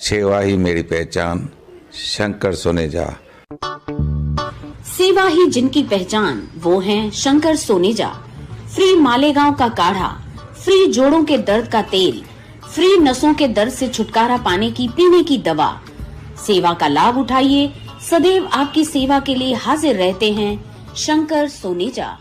सेवा ही मेरी पहचान, शंकर सोनेजा। सेवा ही जिनकी पहचान, वो हैं शंकर सोनेजा। फ्री मालेगांव का काढ़ा, फ्री जोड़ों के दर्द का तेल, फ्री नसों के दर्द से छुटकारा पाने की पीने की दवा। सेवा का लाभ उठाइए, सदैव आपकी सेवा के लिए हाजिर रहते हैं Shankar Soneja.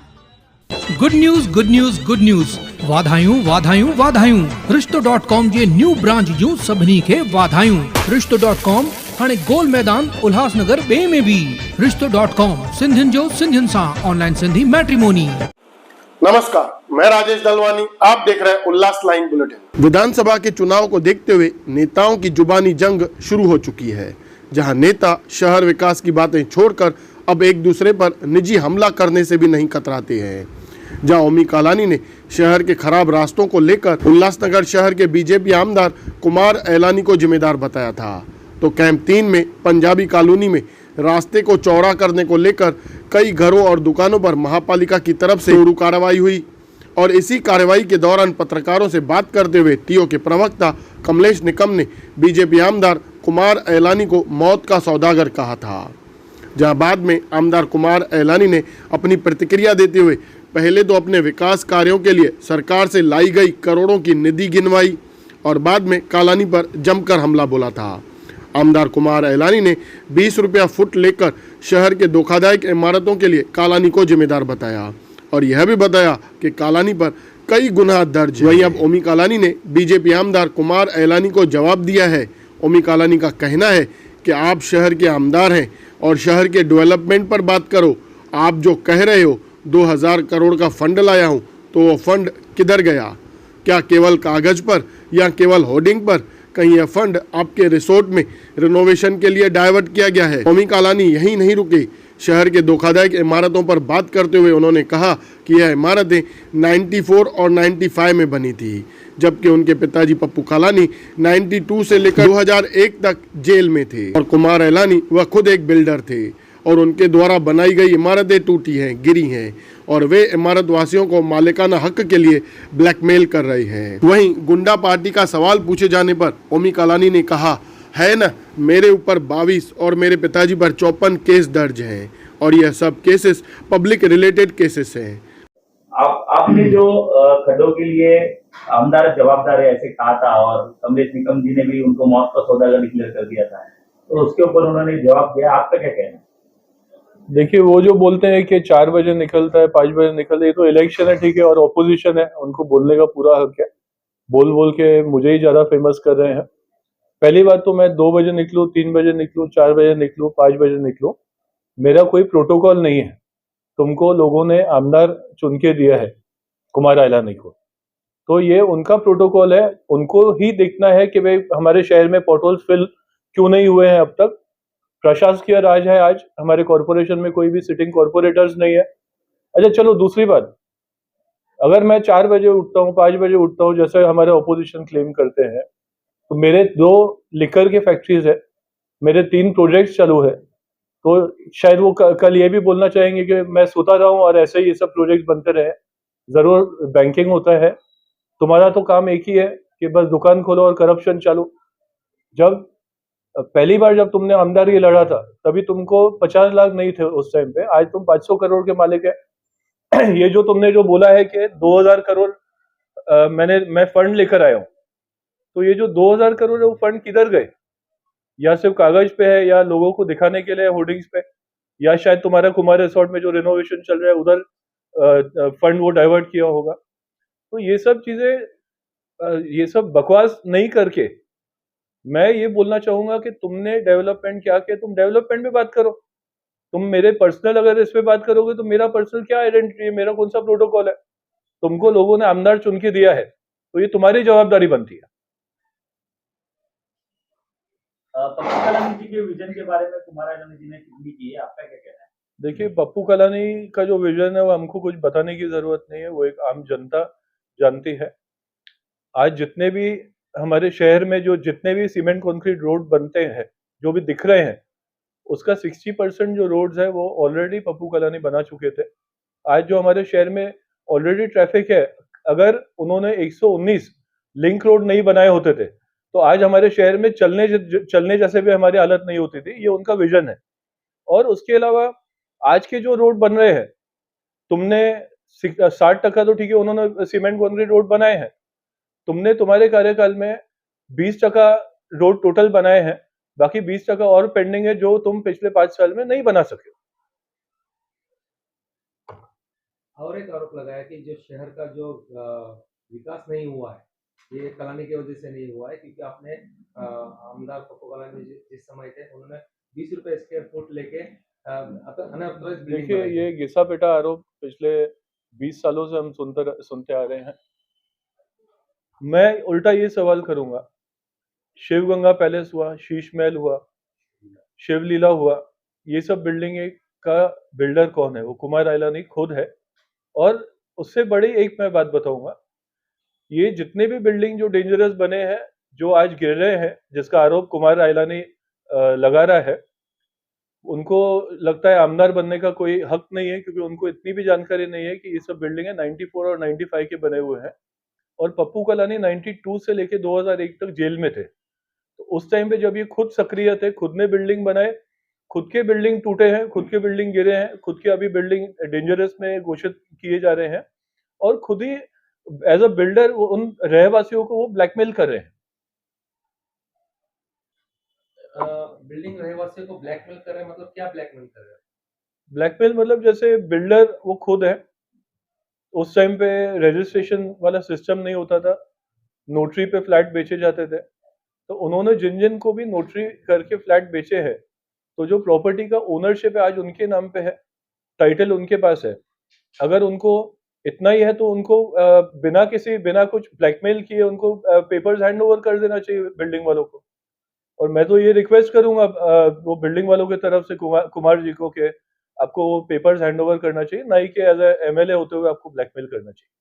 Good news good news good news. वाधायूं वाधायूं वाधायूं। रिश्तो.com जे न्यू ब्रांच जूं सभिनी खे वाधायूं। रिश्तो.com हाणे गोल मैदान उल्हासनगर ॿिए में भी। रिश्तो.com सिंधियुनि जो सिंधियुनि सां ऑनलाइन सिंधी मैट्रिमोनी। नमस्कार, मैं राजेश दलवानी, आप देख रहे हैं उल्लास लाइन बुलेटिन। विधानसभा के चुनाव को देखते हुए नेताओं की जुबानी जंग शुरू हो चुकी है, जहां नेता शहर विकास की बातें छोड़कर अब एक दूसरे पर निजी हमला करने से भी नहीं कतराते हैं। जहां ओमी कालानी ने शहर के खराब रास्तों को लेकर उल्लासनगर शहर के बीजेपी आमदार कुमार एलानी को जिम्मेदार बताया था, तो कैंप 3 में पंजाबी कॉलोनी में रास्ते को चौड़ा करने को लेकर कई घरों और दुकानों पर महापालिका की तरफ से शुरू कार्रवाई हुई। और इसी कार्रवाई के दौरान पत्रकारों से बात करते हुए टीओ के प्रवक्ता कमलेश निकम ने बीजेपी आमदार कुमार एलानी को मौत का सौदागर कहा था। जहां बाद में आमदार कुमार एलानी ने अपनी प्रतिक्रिया देते हुए पहले तो अपने विकास कार्यों के लिए सरकार से लाई गई करोड़ों की निधि गिनवाई और बाद में कालानी पर जमकर हमला बोला था। आमदार कुमार एलानी ने 20 रुपया फुट लेकर शहर के धोखादायक इमारतों के लिए कालानी को जिम्मेदार बताया और यह भी बताया कि कालानी पर कई गुनाह दर्ज। वहीं अब ओमी कालानी ने बीजेपी आमदार कुमार एलानी को जवाब दिया है। ओमी कालानी का कहना है कि आप शहर के आमदार हैं और शहर के डेवलपमेंट पर बात करो। आप जो कह रहे हो 2000 करोड़ का फंड लाया हूं, तो वो फंड किधर गया? क्या केवल कागज पर या केवल होर्डिंग पर? कहीं यह फंड आपके रिसोर्ट में रिनोवेशन के लिए डाइवर्ट किया गया है? ओमी कालानी यहीं नहीं रुके, शहर के धोखादायक इमारतों पर बात करते हुए उन्होंने कहा कि यह इमारतें 94 और 95 में बनी थी, जबकि उनके पिताजी पप्पू कालानी 92 से लेकर 2001 तक जेल में थे और कुमार एलानी वह खुद एक बिल्डर थे और उनके द्वारा बनाई गई इमारतें टूटी हैं, गिरी हैं और वे इमारत वासियों को मालिकाना हक के लिए ब्लैकमेल कर रहे हैं। वहीं गुंडा पार्टी का सवाल पूछे जाने पर ओमी कालानी ने कहा है न, मेरे ऊपर 22 और मेरे पिताजी पर 54 केस दर्ज हैं और यह सब केसेस पब्लिक रिलेटेड केसेस हैं। आपने जो खड्डों के लिए आमदार जवाबदार है ऐसे कहा था और कमलेश निकम जी ने भी उनको मौत का सौदागर डिक्लेयर कर दिया था, तो उसके ऊपर उन्होंने जवाब दिया। आपका क्या कहना है? देखिए, वो जो बोलते हैं कि 4 बजे निकलता है, 5 बजे निकलता है, ये तो इलेक्शन है, ठीक है, और ऑपोजिशन है, उनको बोलने का पूरा हक है। बोल बोल के मुझे ही ज्यादा फेमस कर रहे हैं। पहली बात तो मैं 2 बजे निकलूं, 3 बजे निकलूं, 4 बजे निकलूं, 5 बजे निकलूं, मेरा कोई प्रोटोकॉल नहीं है। तुमको लोगों ने आमदार चुन के दिया है कुमार एलानी को, तो ये उनका प्रोटोकॉल है, उनको ही देखना है कि भाई हमारे शहर में पॉटहोल्स फिल क्यों नहीं हुए हैं अब तक। प्रशासकीय राज है आज, हमारे कॉरपोरेशन में कोई भी सिटिंग कॉरपोरेटर्स नहीं है। अच्छा चलो, दूसरी बात, अगर मैं 4 बजे उठता हूँ, 5 बजे उठता हूँ, जैसे हमारे ऑपोजिशन क्लेम करते हैं, तो मेरे 2 लिकर के फैक्ट्रीज है, मेरे 3 प्रोजेक्ट्स चालू है, तो शायद वो कल ये भी बोलना चाहेंगे कि मैं सोता रहा हूँ और ऐसे ही ये सब प्रोजेक्ट बनते रहे। जरूर बैंकिंग होता है, तुम्हारा तो काम एक ही है कि बस दुकान खोलो और करप्शन चालू। जब पहली बार जब तुमने आमदारी लड़ा था तभी तुमको 50 लाख नहीं थे उस टाइम पे, आज तुम 500 करोड़ के मालिक है। ये जो तुमने जो बोला है कि 2000 करोड़ मैं फंड लेकर आया हूं, तो ये जो 2000 करोड़ है वो फंड किधर गए? या सिर्फ कागज पे है, या लोगों को दिखाने के लिए होर्डिंग्स पे, या शायद तुम्हारा कुमार रिसोर्ट में जो रिनोवेशन चल रहा है उधर फंड वो डाइवर्ट किया होगा। तो ये सब चीजें, ये सब बकवास नहीं करके मैं ये बोलना चाहूंगा कि तुमने डेवलपमेंट क्या किया, तुम डेवलपमेंट पे बात करो। तुम मेरे पर्सनल अगर इस पे बात करोगे तो मेरा पर्सनल क्या आइडेंटिटी है, मेरा कौन सा प्रोटोकॉल है? तुमको लोगों ने आमदार चुन के दिया है, तो ये तुम्हारी जवाबदारी बनती है। पप्पू कलानी जी के विजन के बारे में कुमार एलानी जी ने टिप्पणी की है, आपका क्या कहना है? देखिए, पप्पू कलानी का जो विजन है वो हमको कुछ बताने की जरूरत नहीं है, वो एक आम जनता जानती है। आज जितने भी हमारे शहर में जो जितने भी सीमेंट कंक्रीट रोड बनते हैं, जो भी दिख रहे हैं, उसका 60% जो रोड्स है वो ऑलरेडी पप्पू कलानी बना चुके थे। आज जो हमारे शहर में ऑलरेडी ट्रैफिक है, अगर उन्होंने 119 लिंक रोड नहीं बनाए होते थे तो आज हमारे शहर में चलने जैसे भी हमारी हालत नहीं होती थी। ये उनका विजन है। और उसके अलावा आज के जो रोड बन रहे हैं, तुमने 60% तो ठीक है, उन्होंने सीमेंट कंक्रीट रोड बनाए हैं। तुमने तुम्हारे कार्यकाल में 20% रोड टोटल बनाए हैं, बाकी 20% और पेंडिंग है जो तुम पिछले 5 साल में नहीं बना सके। और एक आरोप लगाया कि जो शहर का जो विकास नहीं हुआ है, ये कलानी की वजह से नहीं हुआ है, क्योंकि आपने आमदार पप्पू कलानी जिस समय थे, उन्होंने 20 रुपए स्क्वायर फुट लेके अनऑथराइज्ड बिल्डिंग देखिए, बनाई। ये घिसा पिटा आरोप पिछले 20 सालों से हम सुनते आ रहे हैं। मैं उल्टा ये सवाल करूंगा, शिव गंगा पैलेस हुआ, शीश महल हुआ, शिवलीला हुआ, ये सब बिल्डिंग का बिल्डर कौन है? वो कुमार आइलानी खुद है। और उससे बड़ी एक मैं बात बताऊंगा, ये जितने भी बिल्डिंग जो डेंजरस बने हैं, जो आज गिर रहे हैं, जिसका आरोप कुमार आइलानी लगा रहा है, उनको लगता है आमदार बनने का कोई हक नहीं है, क्योंकि उनको इतनी भी जानकारी नहीं है कि ये सब बिल्डिंग 94 और 95 के बने हुए हैं। और पप्पू कलानी 92 से लेके 2001 तक जेल में थे। तो उस टाइम पे जब ये खुद सक्रिय थे, खुद ने बिल्डिंग बनाए, खुद के बिल्डिंग टूटे हैं, खुद के बिल्डिंग गिरे हैं, खुद के अभी बिल्डिंग डेंजरस में घोषित किए जा रहे हैं, और खुद ही एज अ बिल्डर उन रहवासियों को वो ब्लैकमेल कर रहे हैं। बिल्डिंग रहवासियों को ब्लैकमेल कर रहे हैं, मतलब क्या ब्लैकमेल कर रहे हैं? ब्लैकमेल मतलब जैसे बिल्डर वो खुद है, उस टाइम पे रजिस्ट्रेशन वाला सिस्टम नहीं होता था, नोटरी पे फ्लैट बेचे जाते थे। तो उन्होंने जिन जिन को भी नोटरी करके फ्लैट बेचे हैं, तो जो प्रॉपर्टी का ओनरशिप है आज उनके नाम पे है, टाइटल उनके पास है। अगर उनको इतना ही है तो उनको बिना कुछ ब्लैकमेल किए उनको पेपर्स हैंड ओवर कर देना चाहिए बिल्डिंग वालों को। और मैं तो ये रिक्वेस्ट करूंगा वो बिल्डिंग वालों की तरफ से कुमार जी को, कि आपको वो पेपर्स हैंड ओवर करना चाहिए, ना ही कि एज ए एमएलए होते हुए आपको ब्लैकमेल करना चाहिए।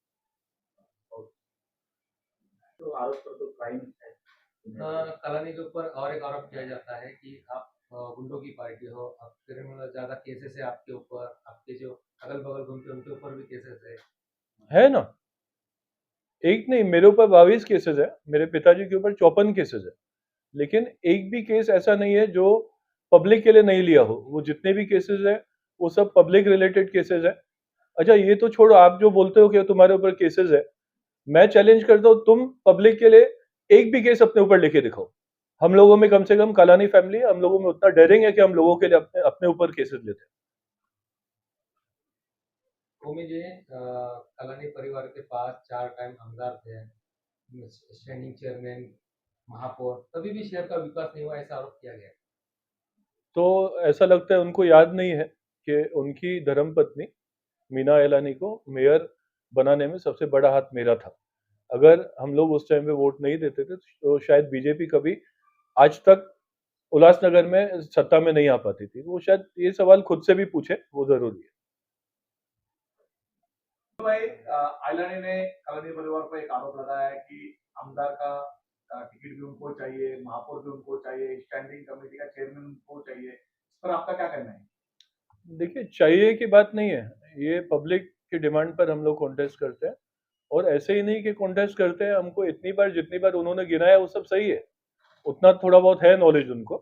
तो आरोप पर तो क्राइम है। कलानी के ऊपर और एक आरोप किया जाता है कि आप गुंडों की पार्टी हो, आप क्रिमिनल, ज्यादा केसेस है आपके ऊपर, आपके जो अगल बगल घूमते उनके ऊपर भी केसेस है ना? एक नहीं, मेरे ऊपर 22 केसेस है, मेरे पिताजी के ऊपर 54 केसेस है, लेकिन एक भी केस ऐसा नहीं है जो पब्लिक के लिए नहीं लिया हो। वो जितने भी केसेस है वो सब पब्लिक रिलेटेड केसेस है। अच्छा, ये तो छोड़ो, आप जो बोलते हो कि तुम्हारे ऊपर केसेस है, मैं चैलेंज करता हूँ, तुम पब्लिक के लिए एक भी केस अपने ऊपर लेके दिखाओ। हम लोगों में कम से कम कलानी फैमिली है, हम लोगों में उतना डेयरिंग है कि हम लोगों के लिए अपने ऊपर केसेस लेते हैं। भूमि जी, कलानी परिवार के पास 4 टाइम आमदार थे, स्टैंडिंग चेयरमैन, महापौर, तभी भी शहर का विकास नहीं हुआ, ऐसा आरोप किया गया। तो ऐसा लगता है उनको याद नहीं है कि उनकी धर्मपत्नी मीना एलानी को मेयर बनाने में सबसे बड़ा हाथ मेरा था। अगर हम लोग उस टाइम पे वोट नहीं देते थे तो शायद बीजेपी कभी आज तक उल्लासनगर में सत्ता में नहीं आ पाती थी। वो शायद ये सवाल खुद से भी पूछे, वो जरूरी है। भाई, आइलानी ने कलानी परिवार पर एक आरोप लगाया है कि आमदार का टिकट भी उनको चाहिए, महापौर भी उनको चाहिए, स्टैंडिंग कमेटी का चेयरमैन उनको चाहिए। इस पर आपका क्या कहना है? देखिए, चाहिए की बात नहीं है, ये पब्लिक की डिमांड पर हम लोग कॉन्टेस्ट करते हैं। और ऐसे ही नहीं कि कॉन्टेस्ट करते हैं, हमको इतनी बार जितनी बार उन्होंने गिनाया वो सब सही है, उतना थोड़ा बहुत है नॉलेज उनको।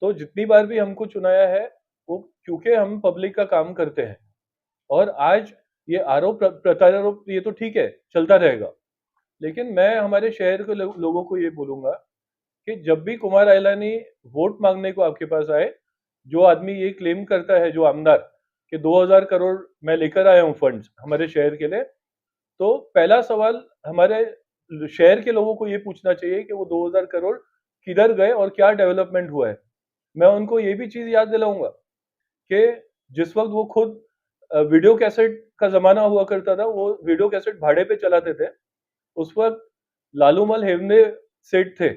तो जितनी बार भी हमको चुनाया है वो क्योंकि हम पब्लिक का काम करते हैं। और आज ये आरोप प्रत्यारोप ये तो ठीक है, चलता रहेगा, लेकिन मैं हमारे शहर के लोगों को ये बोलूंगा कि जब भी कुमार आइलानी वोट मांगने को आपके पास आए, जो आदमी ये क्लेम करता है, जो आमदार, कि 2000 करोड़ मैं लेकर आया हूं फंड्स हमारे शहर के लिए, तो पहला सवाल हमारे शहर के लोगों को ये पूछना चाहिए कि वो 2000 करोड़ किधर गए और क्या डेवलपमेंट हुआ है। मैं उनको ये भी चीज याद दिलाऊंगा कि जिस वक्त वो खुद वीडियो कैसेट का जमाना हुआ करता था, वो वीडियो कैसेट भाड़े पे चलाते थे, उस वक्त लालूमल हेवने सेठ थे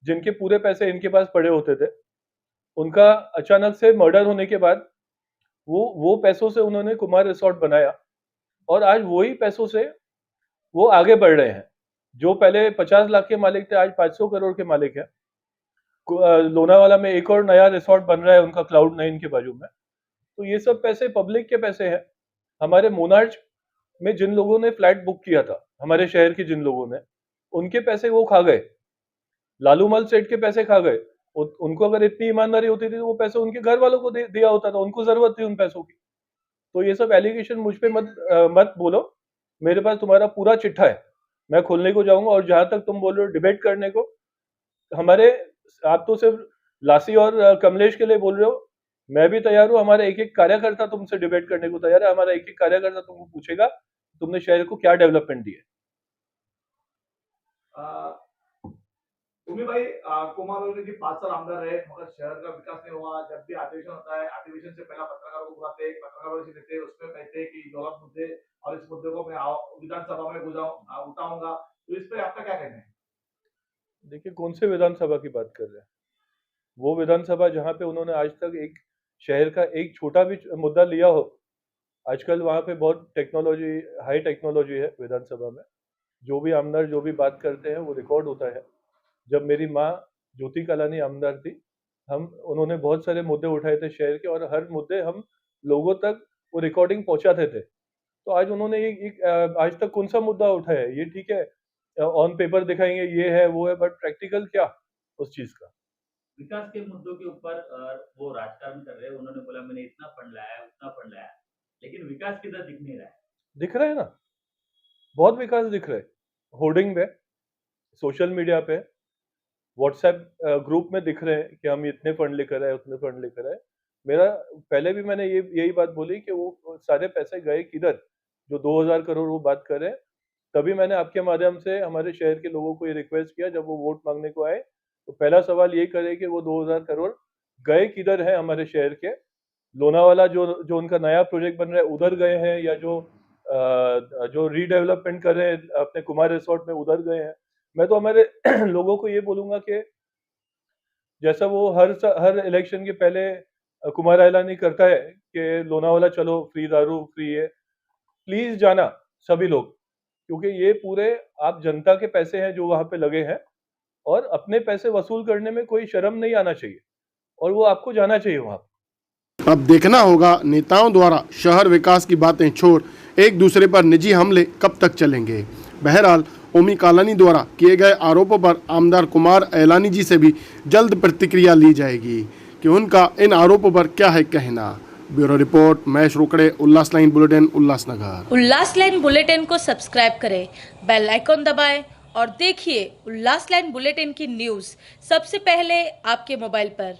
जिनके पूरे पैसे इनके पास पड़े होते थे। उनका अचानक से मर्डर होने के बाद वो पैसों से उन्होंने कुमार रिसोर्ट बनाया, और आज वही पैसों से वो आगे बढ़ रहे हैं। जो पहले 50 लाख के मालिक थे, आज 500 करोड़ के मालिक हैं। लोनावाला में एक और नया रिसोर्ट बन रहा है उनका, Cloud9 के बाजू में। तो ये सब पैसे पब्लिक के पैसे हैं। हमारे मोनार्च में जिन लोगों ने फ्लैट बुक किया था, हमारे शहर के जिन लोगों ने, उनके पैसे वो खा गए। लालूमल सेठ के पैसे खा गए। उनको अगर इतनी ईमानदारी होती थी तो वो पैसे उनके घर वालों को दिया होता था, उनको जरूरत थी उन पैसों की। तो ये सब एलिगेशन मुझ पे मत बोलो। मेरे पास तुम्हारा पूरा चिट्ठा है, मैं खोलने को जाऊंगा। और जहां तक तुम बोल रहे हो डिबेट करने को, हमारे आप तो सिर्फ लासी और कमलेश के लिए बोल रहे हो, मैं भी तैयार हूँ। हमारे एक एक कार्यकर्ता तुमसे डिबेट करने को तैयार है। हमारा एक एक कार्यकर्ता तुमको पूछेगा तुमने शहर को क्या डेवलपमेंट दी है। तुम्हें भाई कुमार वालों जी 5 साल आमदार रहे मगर शहर का विकास नहीं हुआ। जब भी अधिवेशन होता है, अधिवेशन से पहला पत्रकारों को बुलाते, पत्रकारों से देते, उसमें कहते हैं कि दौलत मुद्दे और इस मुद्दे को मैं विधानसभा में उठाऊंगा। तो इस पे आपका क्या कहना है? देखिए, कौन से विधानसभा की बात कर रहे हैं? वो विधानसभा जहाँ पे उन्होंने आज तक एक शहर का एक छोटा भी मुद्दा लिया हो। आजकल वहाँ पे बहुत टेक्नोलॉजी, हाई टेक्नोलॉजी है विधानसभा में। जो भी आमदार जो भी बात करते हैं वो रिकॉर्ड होता है। जब मेरी माँ ज्योति कलानी आमदार थी, उन्होंने बहुत सारे मुद्दे उठाए थे शहर के, और हर मुद्दे हम लोगों तक वो रिकॉर्डिंग पहुंचाते थे। तो आज उन्होंने आज तक कौन सा मुद्दा उठाया है? ये ठीक है, ऑन पेपर दिखाएंगे ये है वो है, बट प्रैक्टिकल क्या उस चीज का? विकास के मुद्दों के ऊपर वो राजकारण कर रहे हैं। उन्होंने बोला मैंने इतना फंड लाया, उतना फंड लाया, लेकिन विकास किधर दिख नहीं रहा है। दिख रहा है ना, बहुत विकास दिख रहा है। होर्डिंग पे, सोशल मीडिया पे, व्हाट्सएप ग्रुप में दिख रहे हैं कि हम इतने फंड लेकर आए, उतने फंड लेकर आए। मेरा पहले भी मैंने यही बात बोली कि वो सारे पैसे गए किधर, जो 2000 करोड़ वो बात कर रहे हैं। तभी मैंने आपके माध्यम से हमारे शहर के लोगों को ये रिक्वेस्ट किया, जब वो वोट मांगने को आए तो पहला सवाल ये करे कि वो 2000 करोड़ गए किधर है हमारे शहर के। लोनावाला जो उनका नया प्रोजेक्ट बन रहा है उधर गए हैं, या जो रीडेवलपमेंट कर रहे हैं अपने कुमार रिसोर्ट में उधर गए हैं। मैं तो हमारे लोगों को ये बोलूंगा कि जैसा वो हर इलेक्शन के पहले कुमार ऐलानी करता है कि लोनावाला चलो, फ्री दारू फ्री है, प्लीज जाना सभी लोग, क्योंकि ये पूरे आप जनता के पैसे हैं जो वहां पे लगे हैं, और अपने पैसे वसूल करने में कोई शर्म नहीं आना चाहिए, और वो आपको जाना चाहिए वहां। अब देखना होगा नेताओं द्वारा शहर विकास की बातें छोड़ एक दूसरे पर निजी हमले कब तक चलेंगे। बहरहाल ओमी कालानी द्वारा किए गए आरोपों पर आमदार कुमार ऐलानी जी से भी जल्द प्रतिक्रिया ली जाएगी कि उनका इन आरोपों पर क्या है कहना। ब्यूरो रिपोर्ट, महेश रोकड़े, उल्लास लाइन बुलेटिन, उल्लासनगर। उल्लास लाइन बुलेटिन को सब्सक्राइब करें, बेल आइकॉन दबाएं और देखिए उल्लास लाइन बुलेटिन की न्यूज़ सबसे पहले आपके मोबाइल पर।